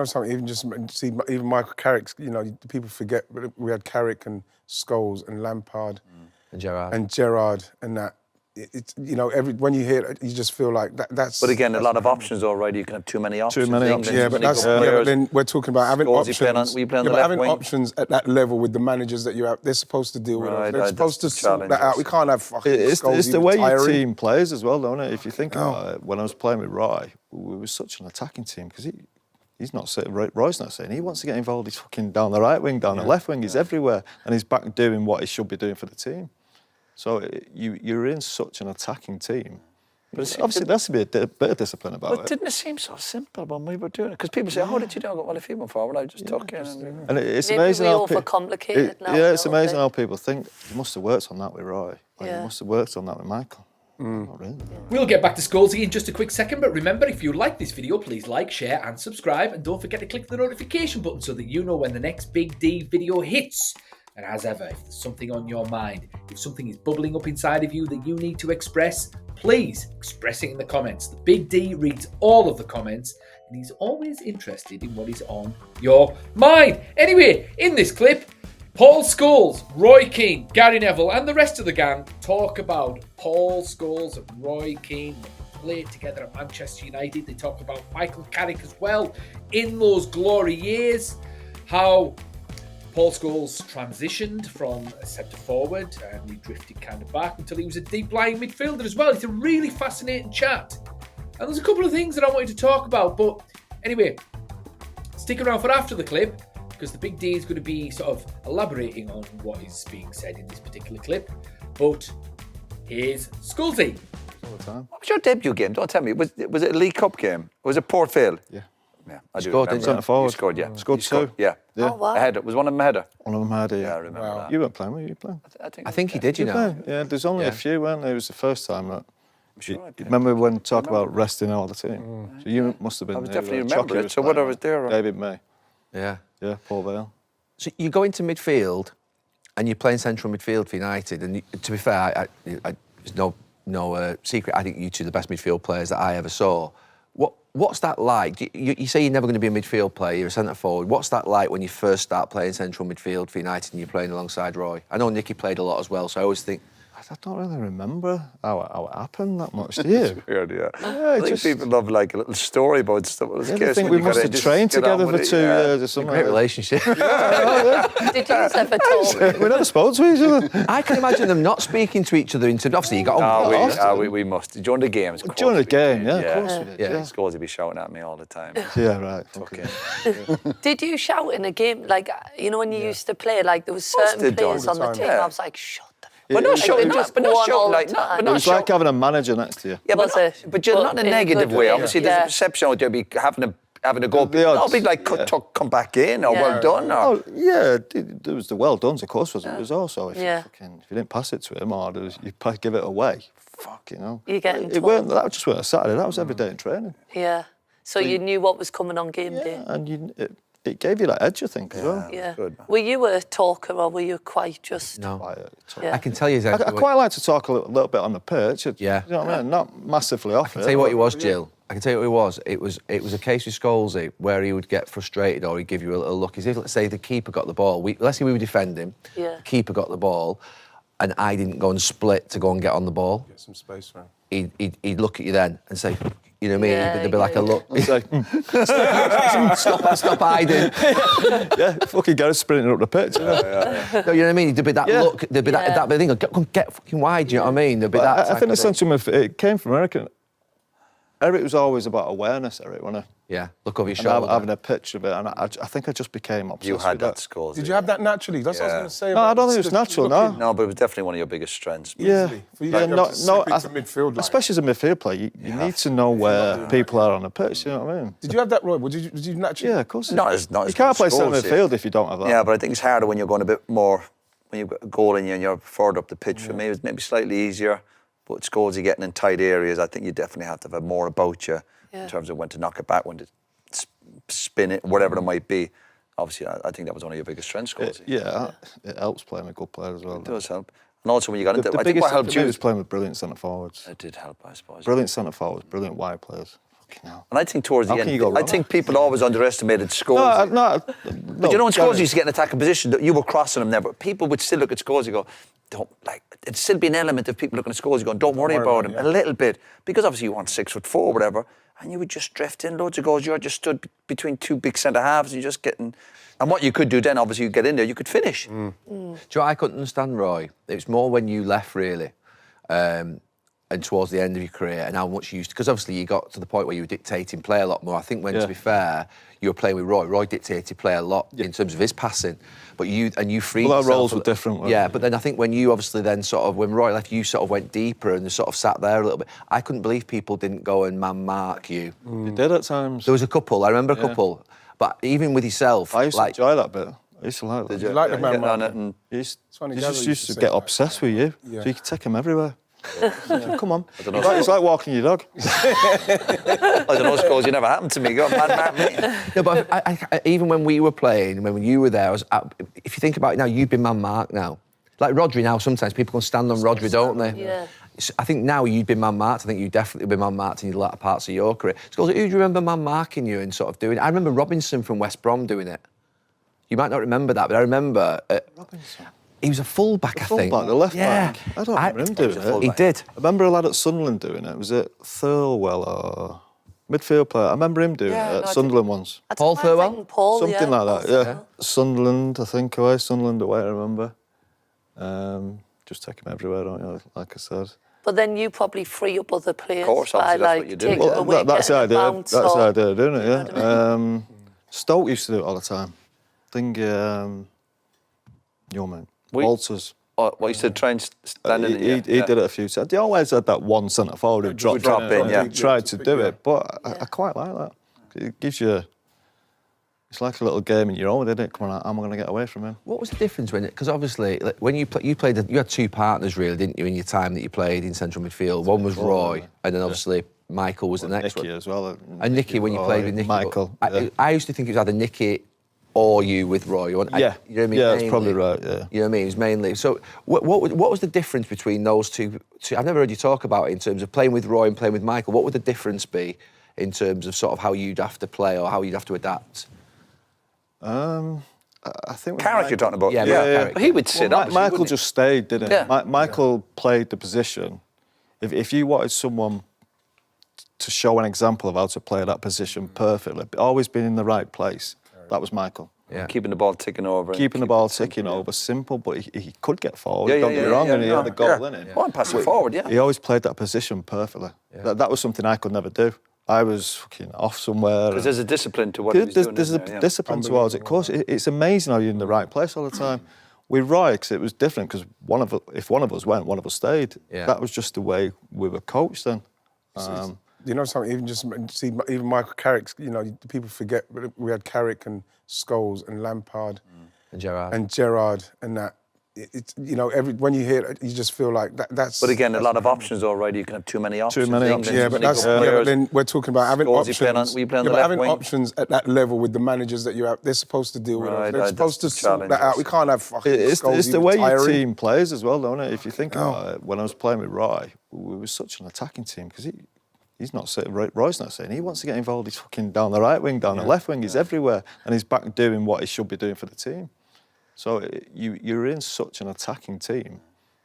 Something even just see even Michael Carrick's. You know, people forget we had Carrick and Scholes and Lampard and Gerrard and that. It's you know when you hear it, you just feel like that's. But again, a lot of options, all right. You can have too many options. Too many options. Yeah, but that's but then we're talking about having Scholes, options. Having options at that level with the managers that you have, they're supposed to deal with. They're supposed to sort that out. We can't have fucking Scholes. It's the way your team plays as well, don't it? If you think about it, when I was playing with Roy, we were such an attacking team because he's not saying, Roy's not saying he wants to get involved. He's fucking down the right wing, down the left wing. He's everywhere, and he's back doing what he should be doing for the team. So you're in such an attacking team. But obviously there has to be a bit of discipline about it. But didn't it seem so simple when we were doing it? Because people say, "How did you do it?" I go, "Well, if he went forward, I just took it." And it's maybe amazing we how overcomplicate it now. Yeah, it's amazing how people think you must have worked on that with Roy. Like, Yeah. you must have worked on that with Michael. Not really. We'll get back to Scholesy in just a quick second, but remember, if you like this video, please like, share and subscribe, and don't forget to click the notification button so that you know when the next Big D video hits. And as ever, if there's something on your mind, if something is bubbling up inside of you that you need to express, please express it in the comments. The Big D reads all of the comments, and he's always interested in what is on your mind. Anyway, in this clip, Paul Scholes, Roy Keane, Gary Neville and the rest of the gang talk about Paul Scholes and Roy Keane. They played together at Manchester United. They talk about Michael Carrick as well in those glory years. How Paul Scholes transitioned from a centre-forward and he drifted kind of back until he was a deep-lying midfielder as well. It's a really fascinating chat. And there's a couple of things that I wanted to talk about. But anyway, stick around for after the clip because the Big D is going to be sort of elaborating on what is being said in this particular clip. But here's Scholesy. All the time. What was your debut game? Don't tell me. Was it a League Cup game? Was it Port Vale? Yeah. Yeah, I do Scored, remember. centre forward. You scored, yeah. Scored two. Yeah. Oh, wow. A header. Was one of them a header? One of them had Yeah, I remember that. You weren't playing, were you playing? I think he did, you know. Yeah, there's only a few, weren't there? It was the first time that... Sure I did. Remember when we talked about resting out the team? So you must have been I was there. definitely Chucky remember it. was So playing, what I was there. David May. Yeah. Yeah, Paul Vale. So you go into midfield and you're playing central midfield for United. And to be fair, there's no secret. I think you two are the best midfield players that I ever saw. What's that like? You say you're never going to be a midfield player, you're a centre-forward. What's that like when you first start playing central midfield for United and you're playing alongside Roy? I know Nicky played a lot as well, so I always think... I don't really remember how it happened that much, do you? It's weird, yeah. Yeah, I think people love like a little story about stuff. I think we must have trained together for 2 years or something. Great relationship. Did you ever talk? We never spoke to each other. I can imagine them not speaking to each other. Obviously, you got on. We must. During the games. During the game, yeah, of course we did. Yeah. Scholes would be shouting at me all the time. Yeah, right. Okay. Did you shout in a game? Like, you know, when you used to play, like there was certain players on the team, I was like, shut the But not shouting, but not shouting like that. It was like having a manager next to you. Yeah, Was it? but you're not in a negative way. Obviously, there's a Yeah. perception out there be having a go. The odds, I'll be like, come back in, or well done, or... Oh, yeah, there was the well done's, of course, was it? It was also, if Yeah. you didn't pass it to him, or you give it away, fuck, you know. You're getting It weren't, that just weren't a Saturday, that was every day in training. Yeah. So you knew what was coming on game day. Yeah, and it gave you that edge, I think, as well. Yeah. Good. Were you a talker or were you quite just... No. Quiet. Yeah. I can tell you I exactly. quite like to talk a little bit on the pitch. Yeah. You know what I mean? Not massively off I can tell you what it was, Jill. I can tell you what it was. It was a case with Scholesy where he would get frustrated or he'd give you a little look. As if, let's say, the keeper got the ball. Let's say we were defending. Yeah. The keeper got the ball, and I didn't go and split to go and get on the ball. Get some space for him. He'd look at you then and say, you know what I mean? Yeah, There'd be like a look. It's like, Stop hiding. yeah, fucking Gareth sprinting up the pitch. No, you know what I mean? There'd be that look. There'd be that thing. Come get fucking wide. Do you know what I mean? There'd be that. I think essentially it came from Eric. Eric was always about awareness, Eric, wasn't he? Yeah, look over your And shoulder. having a pitch of it, and I think I just became obsessed You had with that, Scholes. Did you have that naturally? That's what I was going to say. No, I don't think it was natural, no. No, but it was definitely one of your biggest strengths. Yeah, For you, yeah, like, midfield, like. especially as a midfield player, you need to know where people are on the pitch. You know what I mean? Did you have that, Roy? Did you naturally? Yeah, of course. Not as you can't play centre Scholes, midfield if you don't have that. Yeah, but I think it's harder when you're going a bit more, when you've got a goal in you and you're further up the pitch. For me, it was maybe slightly easier, but Scholes, you getting in tight areas, I think you definitely have to have more about you in terms of when to knock it back, when to spin it, whatever it might be. Obviously, I think that was one of your biggest strengths, Scholes. It helps playing with good players as well. It does help. And also when you got into The I think biggest what helped thing for you me was playing with brilliant centre forwards. It did help, I suppose. Brilliant centre forwards, brilliant wide players. No. And I think towards the How can you end, go I wrong? think people always underestimated Scholes. But you know, when Scholes used to get in attacking position, you were crossing him there, but people would still look at Scholes and go, it'd still be an element of people looking at Scholes and going, don't worry about him, a little bit. Because obviously you want 6'4", whatever, and you would just drift in loads of goals. You just stood between two big centre halves and you're just getting... And what you could do then, obviously, you get in there, you could finish. Do you know what I couldn't understand, Roy? It was more when you left, really, and towards the end of your career, and how much you used to... Because obviously you got to the point where you were dictating play a lot more. I think when, to be fair, you were playing with Roy. Roy dictated play a lot in terms of his passing, but you freed yourself. Our roles were different. Yeah, but then I think when you obviously then sort of... When Roy left, you sort of went deeper and sort of sat there a little bit. I couldn't believe people didn't go and man-mark you. They did at times. There was a couple. I remember a couple. But even with yourself... I used to enjoy that bit. I used to like that. Did you like the man on it? And He used to get obsessed with you, so you could take him everywhere. Come on. It's like walking your dog. I don't know, Scholes, you never happened to me. Go on, man, me. No, but I, even when we were playing, when you were there, if you think about it now, you've been man-marked now. Like Rodri now, sometimes people can stand on Rodri, don't they? Yeah. I think now you'd been man-marked. I think you'd definitely been man-marked in the latter parts of your career. Scholes, who do you remember man-marking you and sort of doing it? I remember Robinson from West Brom doing it. You might not remember that, but I remember... Robinson? He was a full-back, I think. The left back. I don't remember him doing it. He did. I remember a lad at Sunderland doing it. Was it Thirlwell or... Midfield player. I remember him doing it at Sunderland once. Paul Thirlwell? Something like that, yeah. Sunderland, I think, away. Sunderland away, I remember. Just take him everywhere, don't you, like I said. But then you probably free up other players. Of course, by, that's what you do. taking away, That's the idea. bounce That's the or- idea, doing it, yeah. You know what I Stoke used to do it all the time. I think, your man, Walters. Well, you said try and stand in it. He did it a few times. They always had that one centre forward who dropped in. yeah. He tried to do it, but I quite like that. It gives you... It's like a little game in your own, isn't it? Come on, I'm going to get away from him. What was the difference when... Because obviously, when you played... You had two partners, really, didn't you, in your time that you played in central midfield? One was Roy, and then obviously Michael was the next Nicky one. as well. And Nicky, when you played with Nicky. Michael. I used to think it was either Nicky or you with Roy. You know what I mean? Yeah, that's probably right, yeah. You know what I mean? It was mainly... So what was the difference between those two? I've never heard you talk about it in terms of playing with Roy and playing with Michael. What would the difference be in terms of sort of how you'd have to play or how you'd have to adapt? I think... Carrick you're talking about? Yeah. Carrick. He would sit up. Michael just stayed, didn't he? Yeah. Michael played the position. If you wanted someone to show an example of how to play that position perfectly, always been in the right place, that was Michael. Yeah. Keeping the ball ticking over. Keeping the ball ticking over, simple, but he could get forward, don't get me wrong, and he had the goal in it. One passing forward, He always played that position perfectly. Yeah. That was something I could never do. I was fucking off somewhere. Because there's a discipline to what he was doing. There's a discipline towards it. Of course, it's amazing how you're in the right place all the time. With Roy, because it was different, because if one of us went, one of us stayed. Yeah. That was just the way we were coached then. You know something, even Michael Carrick, you know, people forget, we had Carrick and Scholes and Lampard And Gerrard. And that. It's, you know, when you hear it, you just feel like that's... But again, a lot of options already. You can have too many options. Too many options. Yeah, but but then we're talking about having Scholes, options. you play on the left having wing. options at that level with the managers that you have, they're supposed to deal with. Right, They're supposed to that's the sort that challenge. out. We can't have fucking It's Scholes the way your retiring. team plays as well, don't it? If you think about it, when I was playing with Roy, we were such an attacking team, because he's not saying, Roy's not saying, he wants to get involved, he's fucking down the right wing, down the left wing, he's everywhere, and he's back doing what he should be doing for the team. So you're in such an attacking team.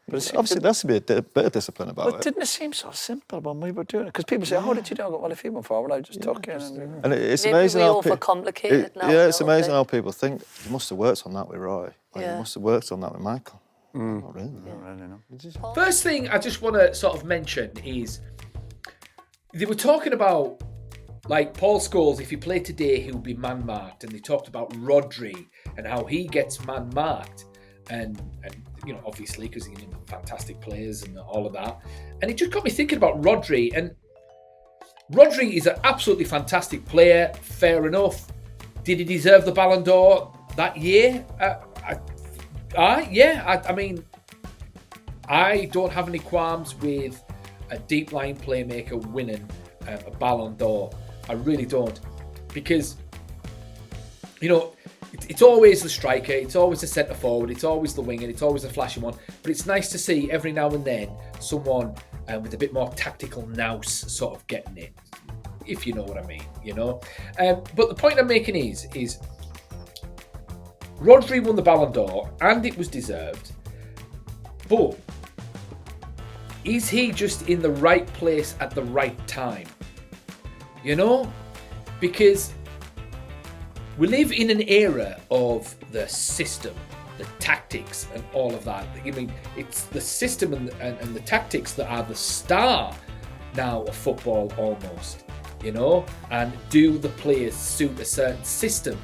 But obviously there has to be a bit of discipline about But it. didn't it seem so simple when we were doing it? Because people say, how did you do it? I go, well, if he went forward, I just took it. And it's Maybe amazing we how overcomplicate it now. Yeah, it's a little amazing bit. how people think, you must have worked on that with Roy. Like, Yeah. you must have worked on that with Michael. Not really. No. First thing I just want to sort of mention is they were talking about, like, Paul Scholes, if he played today, he would be man-marked. And they talked about Rodri and how he gets man-marked. And you know, obviously, because he's fantastic players and all of that. And it just got me thinking about Rodri. And Rodri is an absolutely fantastic player, fair enough. Did he deserve the Ballon d'Or that year? I mean, I don't have any qualms with a deep-line playmaker winning a Ballon d'Or. I really don't. Because, you know, it's always the striker, it's always the centre forward, it's always the winger, it's always the flashing one. But it's nice to see every now and then someone with a bit more tactical nous sort of getting it. if you know what I mean, you know. But the point I'm making is Rodri won the Ballon d'Or, and it was deserved. But is he just in the right place at the right time? You know? Because we live in an era of the system, the tactics, and all of that. I mean, it's the system and the tactics that are the star now of football almost, you know? And do the players suit a certain system?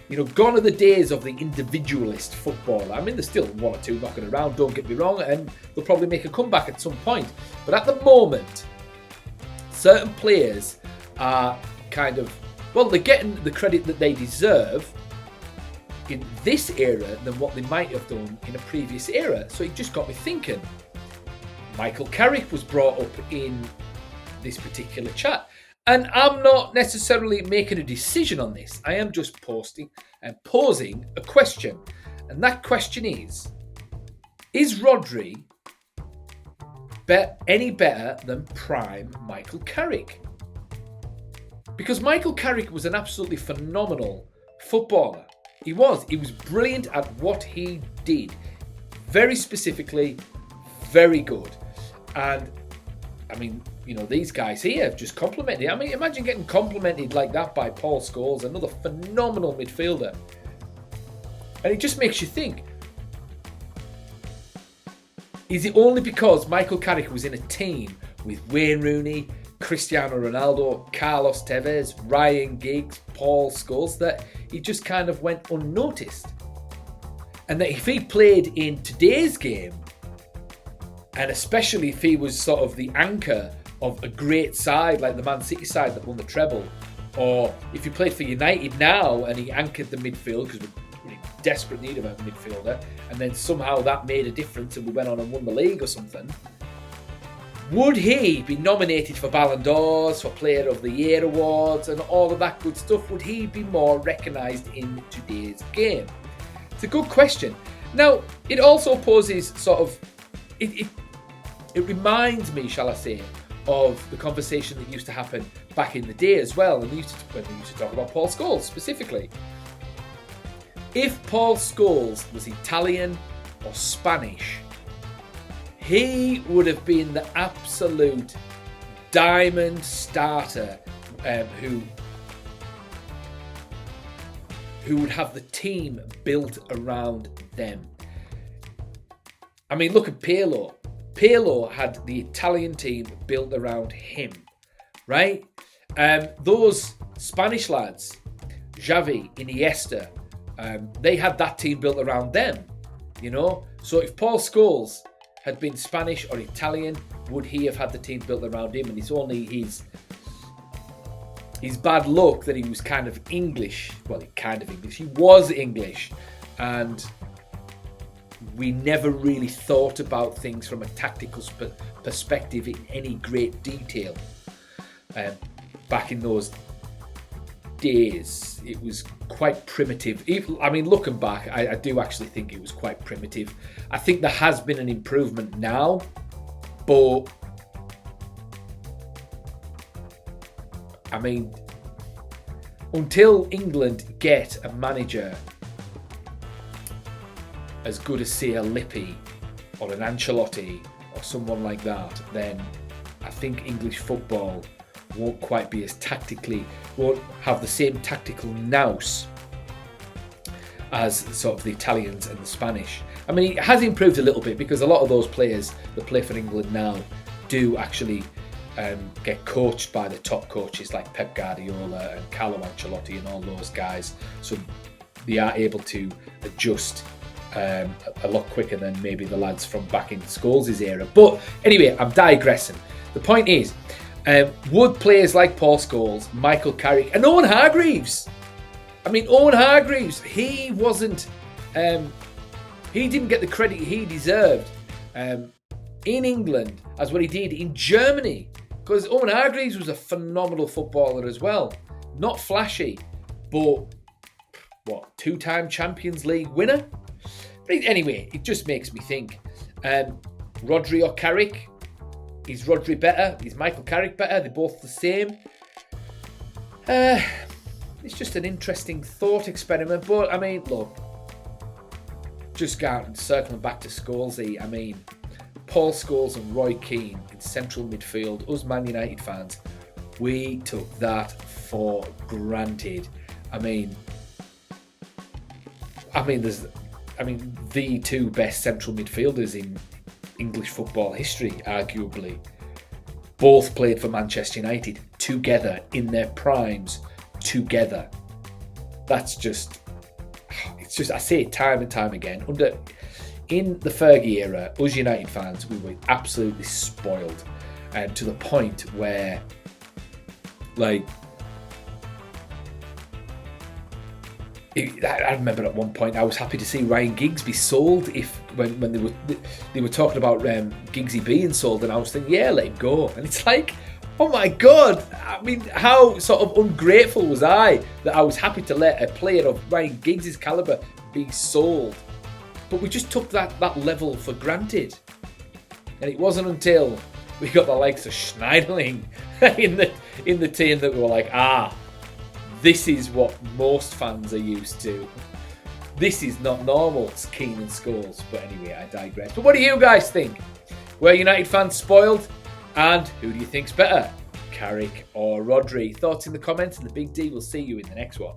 You know, gone are the days of the individualist footballer. I mean, there's still one or two knocking around, don't get me wrong, and they'll probably make a comeback at some point. But at the moment, certain players are kind of, well, they're getting the credit that they deserve in this era than what they might have done in a previous era. So it just got me thinking. Michael Carrick was brought up in this particular chat. And I'm not necessarily making a decision on this. I am just posing a question. And that question is Rodri any better than prime Michael Carrick? Because Michael Carrick was an absolutely phenomenal footballer. He was brilliant at what he did. Very specifically, very good. And, I mean, you know, these guys here have just complimented. I mean, imagine getting complimented like that by Paul Scholes, another phenomenal midfielder. And it just makes you think, is it only because Michael Carrick was in a team with Wayne Rooney, Cristiano Ronaldo, Carlos Tevez, Ryan Giggs, Paul Scholes, that he just kind of went unnoticed? And that if he played in today's game, and especially if he was sort of the anchor of a great side like the Man City side that won the treble, or if he played for United now and he anchored the midfield because we're in desperate need of a midfielder, and then somehow that made a difference and we went on and won the league or something, would he be nominated for Ballon d'Ors, for Player of the Year awards and all of that good stuff? Would he be more recognised in today's game? It's a good question. Now, it also poses sort of, it reminds me, shall I say, of the conversation that used to happen back in the day as well, and when we used to talk about Paul Scholes specifically. If Paul Scholes was Italian or Spanish, he would have been the absolute diamond starter who would have the team built around them. I mean, look at Pirlo. Pirlo had the Italian team built around him, right? Those Spanish lads, Xavi, Iniesta, they had that team built around them, you know? So if Paul Scholes had been Spanish or Italian, would he have had the team built around him? And it's only his bad luck that he was kind of English. Well, he was English. And we never really thought about things from a tactical perspective in any great detail. Back in those days, it was quite primitive. I mean, looking back, I do actually think it was quite primitive. I think there has been an improvement now, but I mean, until England get a manager as good as, say, a Lippi or an Ancelotti or someone like that, then I think English football won't quite be as won't have the same tactical nous as sort of the Italians and the Spanish. I mean, it has improved a little bit because a lot of those players that play for England now do actually get coached by the top coaches like Pep Guardiola and Carlo Ancelotti and all those guys. So they are able to adjust a lot quicker than maybe the lads from back in Scholes' era. But anyway, I'm digressing. The point is, would players like Paul Scholes, Michael Carrick and Owen Hargreaves, I mean, Owen Hargreaves, he didn't get the credit he deserved in England as what he did in Germany, because Owen Hargreaves was a phenomenal footballer as well. Not flashy, but two-time Champions League winner? But anyway, it just makes me think. Rodri or Carrick? Is Rodri better? Is Michael Carrick better? They're both the same. It's just an interesting thought experiment. But, I mean, look, just circling back to Scholesy, I mean, Paul Scholes and Roy Keane in central midfield, us Man United fans, we took that for granted. I mean, the two best central midfielders in English football history, arguably, both played for Manchester United together in their primes together. It's just I say it time and time again. In the Fergie era, us United fans, we were absolutely spoiled, to the point where, like, I remember at one point I was happy to see Ryan Giggs be sold when they were talking about Giggsy being sold, and I was thinking, yeah, let him go. And it's like, oh my God, I mean, how sort of ungrateful was I that I was happy to let a player of Ryan Giggs' calibre be sold. But we just took that level for granted. And it wasn't until we got the likes of Schneiderlin in the team that we were like, this is what most fans are used to. This is not normal, it's Keane and Scholes. But anyway, I digress. But what do you guys think? Were United fans spoiled? And who do you think's better, Carrick or Rodri? Thoughts in the comments, and the Big D will see you in the next one.